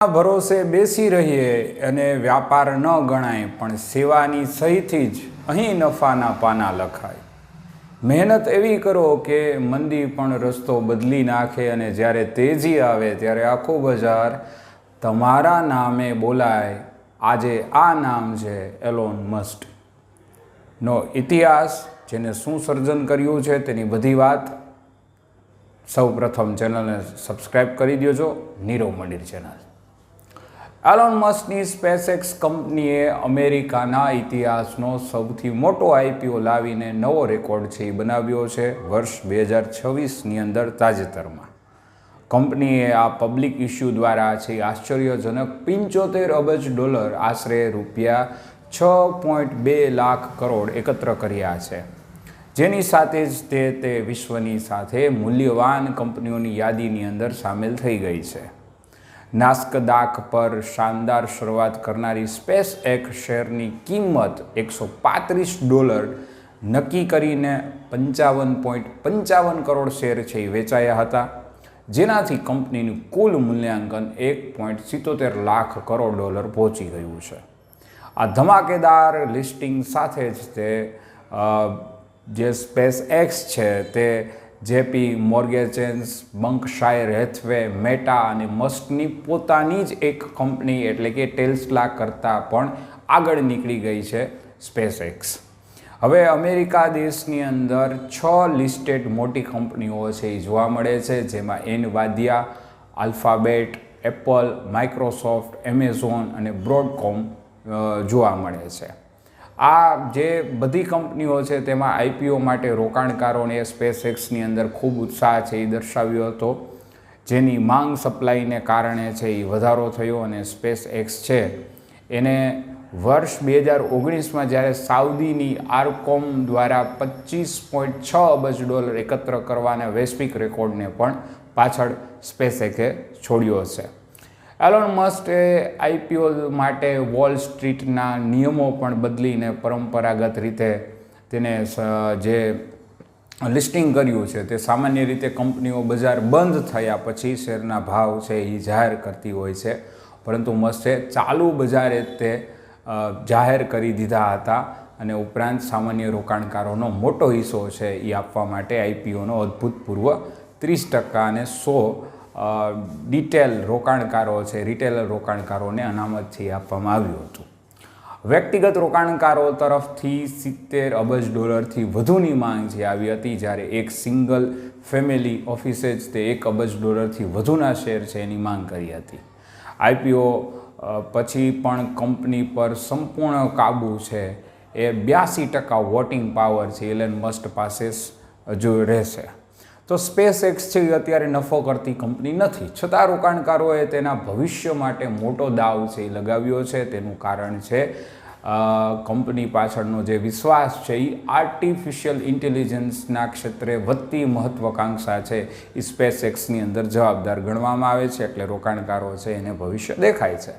ભરોસે બેસી રહીએ અને વ્યાપાર ન ગણાય, પણ સેવાની સહીથી જ અહીં નફાના પાના લખાય. મહેનત એવી કરો કે મંદી પણ રસ્તો બદલી નાખે, અને જ્યારે તેજી આવે ત્યારે આખું બજાર તમારા નામે બોલાય. આજે આ નામ છે એલોન મસ્ક નો ઇતિહાસ, જેને શું સર્જન કર્યું છે તેની બધી વાત. સૌ પ્રથમ ચેનલને સબસ્ક્રાઈબ કરી દેજો, નીરવ મંદિર ચેનલ. એલોન મસ્કની સ્પેસએક્સ કંપનીએ અમેરિકાના ઇતિહાસનો સૌથી મોટો આઈપીઓ લાવીને નવો રેકોર્ડ છે એ બનાવ્યો છે વર્ષ 2026ની અંદર તાજેતરમાં. કંપનીએ આ પબ્લિક ઇસ્યુ દ્વારા છે આશ્ચર્યજનક $75 અબજ આશરે રૂપિયા 6.2 લાખ કરોડ એકત્ર કર્યા છે, જેની સાથે જ તે વિશ્વની સાથે મૂલ્યવાન કંપનીઓની યાદીની અંદર સામેલ થઈ ગઈ છે. નાસ્કદાક પર શાનદાર શરૂઆત કરનારી સ્પેસએક્સ શેરની કિંમત $135 નક્કી કરીને 55.55 કરોડ શેર છે એ વેચાયા હતા, જેનાથી કંપનીનું કુલ મૂલ્યાંકન $1.77 લાખ કરોડ પહોંચી ગયું છે. આ ધમાકેદાર લિસ્ટિંગ સાથે જ તે જે સ્પેસએક્સ છે તે જેપી મોર્ગેન, બર્કશાયર હેથવે, મેટા અને મસ્કની પોતાની જ એક કંપની એટલે કે ટેસ્લા કરતાં પણ આગળ નીકળી ગઈ છે સ્પેસએક્સ. હવે અમેરિકા દેશની અંદર 6 લિસ્ટેડ મોટી કંપનીઓ છે એ જોવા મળે છે, જેમાં એનવાડિયા, આલ્ફાબેટ, એપલ, માઇક્રોસોફ્ટ, એમેઝોન અને બ્રોડકોમ જોવા મળે છે. આ જે બધી કંપનીઓ છે તેમાં આઈપીઓ માટે રોકાણકારોને સ્પેસએક્સની અંદર ખૂબ ઉત્સાહ છે એ દર્શાવ્યો હતો, જેની માંગ સપ્લાયને કારણે છે એ વધારો થયો. અને સ્પેસએક્સ છે એને વર્ષ 2019માં જ્યારે સાઉદીની આરકોમ દ્વારા $25.6 અબજ એકત્ર કરવાના વૈશ્વિક રેકોર્ડને પણ પાછળ સ્પેસએક્સે છોડ્યો છે. એલોન મસ્કે આઈપીઓ માટે વોલ સ્ટ્રીટના નિયમો પણ બદલીને પરંપરાગત રીતે તેને જે લિસ્ટિંગ કર્યું છે તે સામાન્ય રીતે કંપનીઓ બજાર બંધ થયા પછી શેરના ભાવ છે એ જાહેર કરતી હોય છે, પરંતુ મસ્કે ચાલુ બજારે તે જાહેર કરી દીધા હતા. અને ઉપરાંત સામાન્ય રોકાણકારોનો મોટો હિસ્સો છે એ આપવા માટે આઈપીઓનો અભૂતપૂર્વ 30% અને 100 ડિટેલ રોકાણકારો છે, રિટેલર રોકાણકારોને અનામતથી આપવામાં આવ્યું હતું. વ્યક્તિગત રોકાણકારો તરફથી $70 અબજથી વધુની માંગ છે આવી હતી, જ્યારે એક સિંગલ ફેમિલી ઓફિસે જ તે $1 અબજથી વધુના શેર છે એની માંગ કરી હતી. આઈપીઓ પછી પણ કંપની પર સંપૂર્ણ કાબુ છે એ 82% વોટિંગ પાવર છે એલોન મસ્ક પાસે હજુ રહેશે. તો સ્પેસએક્સ છે એ અત્યારે નફો કરતી કંપની નથી, છતાં રોકાણકારોએ તેના ભવિષ્ય માટે મોટો દાવ છે એ લગાવ્યો છે. તેનું કારણ છે કંપની પાછળનો જે વિશ્વાસ છે એ આર્ટિફિશિયલ ઇન્ટેલિજન્સના ક્ષેત્રે વધતી મહત્વાકાંક્ષા છે એ સ્પેસએક્સની અંદર જવાબદાર ગણવામાં આવે છે, એટલે રોકાણકારો છે એને ભવિષ્ય દેખાય છે.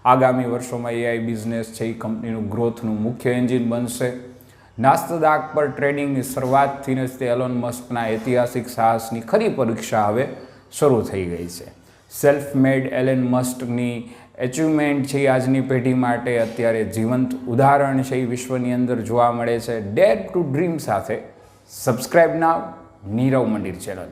આગામી વર્ષોમાં એઆઈ બિઝનેસ છે એ કંપનીનું ગ્રોથનું મુખ્ય એન્જિન બનશે. નાસ્કદાક પર ટ્રેડિંગની શરૂઆતથી જ તે એલોન મસ્કના ઐતિહાસિક સાહસની ખરી પરીક્ષા હવે શરૂ થઈ ગઈ છે. સેલ્ફ મેડ એલોન મસ્કની એચિવમેન્ટ છે આજની પેઢી માટે અત્યારે જીવંત ઉદાહરણ છે એ વિશ્વની અંદર જોવા મળે છે. ડેર ટુ ડ્રીમ સાથે સબસ્ક્રાઇબ નાવ, નીરવ મંદિર ચેનલ.